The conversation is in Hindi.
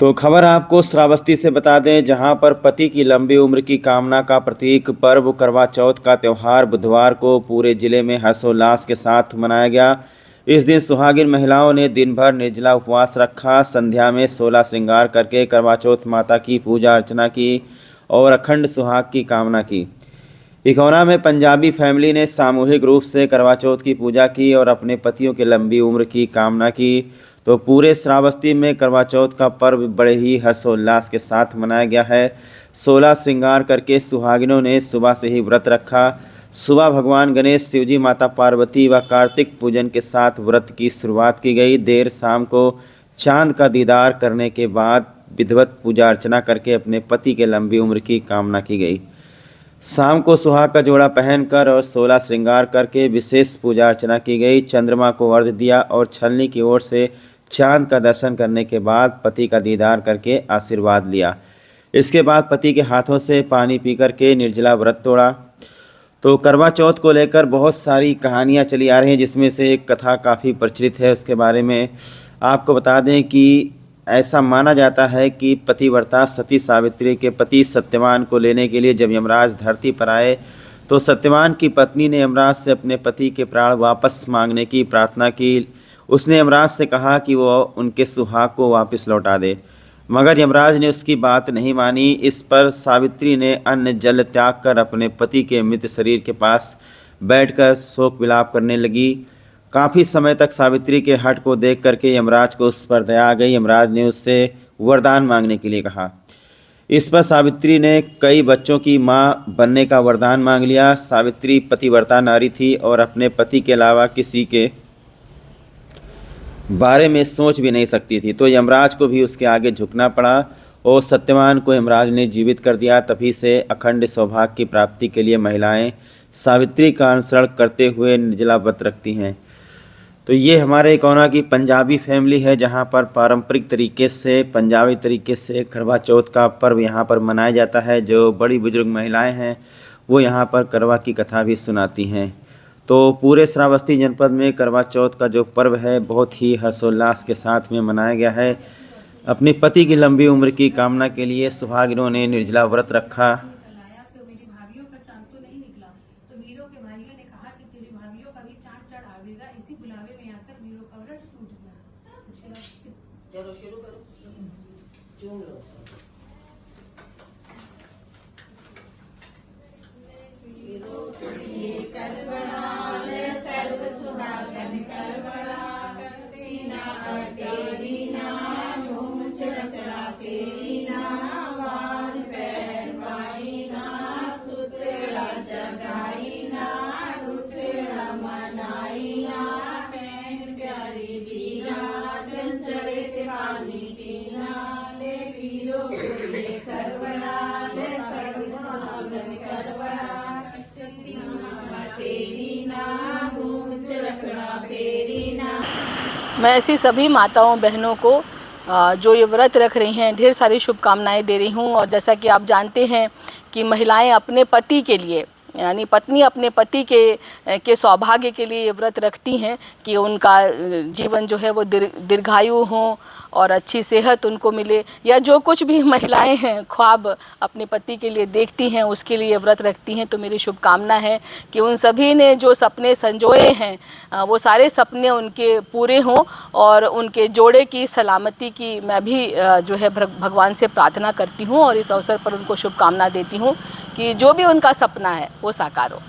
तो खबर आपको श्रावस्ती से बता दें, जहां पर पति की लंबी उम्र की कामना का प्रतीक पर्व करवा चौथ का त्यौहार बुधवार को पूरे जिले में हर्षोल्लास के साथ मनाया गया। इस दिन सुहागिन महिलाओं ने दिन भर निर्जला उपवास रखा, संध्या में 16 श्रृंगार करके करवा चौथ माता की पूजा अर्चना की और अखंड सुहाग की कामना की। इखौरा में पंजाबी फैमिली ने सामूहिक रूप से करवा चौथ की पूजा की और अपने पतियों की लंबी उम्र की कामना की। तो पूरे श्रावस्ती में करवा चौथ का पर्व बड़े ही हर्षोल्लास के साथ मनाया गया है। 16 श्रृंगार करके सुहागिनों ने सुबह से ही व्रत रखा। सुबह भगवान गणेश, शिवजी, माता पार्वती व कार्तिक पूजन के साथ व्रत की शुरुआत की गई। देर शाम को चांद का दीदार करने के बाद विधिवत पूजा अर्चना करके अपने पति के लंबी उम्र की कामना की गई। शाम को सुहाग का जोड़ा पहनकर और 16 श्रृंगार करके विशेष पूजा अर्चना की गई। चंद्रमा को अर्घ्य दिया और छलनी की ओर से चांद का दर्शन करने के बाद पति का दीदार करके आशीर्वाद लिया। इसके बाद पति के हाथों से पानी पी करके निर्जला व्रत तोड़ा। तो करवा चौथ को लेकर बहुत सारी कहानियाँ चली आ रही हैं, जिसमें से एक कथा काफ़ी प्रचलित है। उसके बारे में आपको बता दें कि ऐसा माना जाता है कि पतिव्रता सती सावित्री के पति सत्यवान को लेने के लिए जब यमराज धरती पर आए तो सत्यवान की पत्नी ने यमराज से अपने पति के प्राण वापस मांगने की प्रार्थना की। उसने यमराज से कहा कि वो उनके सुहाग को वापस लौटा दे, मगर यमराज ने उसकी बात नहीं मानी। इस पर सावित्री ने अन्न जल त्याग कर अपने पति के मृत शरीर के पास बैठकर शोक विलाप करने लगी। काफ़ी समय तक सावित्री के हठ को देख करके यमराज को उस पर दया आ गई। यमराज ने उससे वरदान मांगने के लिए कहा। इस पर सावित्री ने कई बच्चों की मां बनने का वरदान मांग लिया। सावित्री पतिव्रता नारी थी और अपने पति के अलावा किसी के बारे में सोच भी नहीं सकती थी। तो यमराज को भी उसके आगे झुकना पड़ा और सत्यवान को यमराज ने जीवित कर दिया। तभी से अखंड सौभाग्य की प्राप्ति के लिए महिलाएं सावित्री का अनुसरण करते हुए निर्जला व्रत रखती हैं। तो ये हमारे इखौरा की पंजाबी फैमिली है, जहाँ पर पारंपरिक तरीके से पंजाबी तरीके से करवा चौथ का पर्व यहाँ पर मनाया जाता है। जो बड़ी बुजुर्ग महिलाएं हैं वो यहाँ पर करवा की कथा भी सुनाती हैं। तो पूरे श्रावस्ती जनपद में करवा चौथ का जो पर्व है बहुत ही हर्षोल्लास के साथ में मनाया गया है। अपने पति की लंबी उम्र की कामना के लिए सुहागिनों ने निर्जला व्रत रखा। चलो शुरू करो, चूम लो। सर्व सुहागन करबड़ा करतीना अटेरीना झूम चरकड़ा फेरीना वाल पैर पाईना सुतड़ा जगाईना रुठड़ा मनाईना पहन प्यारी बीरा चंचले पानी पीना ले पीरो कुड़िए करबड़ा ले सर्व सुहागन करबड़ा मैं ऐसी सभी माताओं बहनों को जो ये व्रत रख रही हैं ढेर सारी शुभकामनाएं दे रही हूँ। और जैसा कि आप जानते हैं कि महिलाएं अपने पति के लिए यानी पत्नी अपने पति के सौभाग्य के लिए ये व्रत रखती हैं कि उनका जीवन जो है वो दीर्घायु हो और अच्छी सेहत उनको मिले, या जो कुछ भी महिलाएं हैं ख्वाब अपने पति के लिए देखती हैं उसके लिए व्रत रखती हैं। तो मेरी शुभकामना है कि उन सभी ने जो सपने संजोए हैं वो सारे सपने उनके पूरे हों और उनके जोड़े की सलामती की मैं भी जो है भगवान से प्रार्थना करती हूँ और इस अवसर पर उनको शुभकामना देती हूँ कि जो भी उनका सपना है वो साकार हो।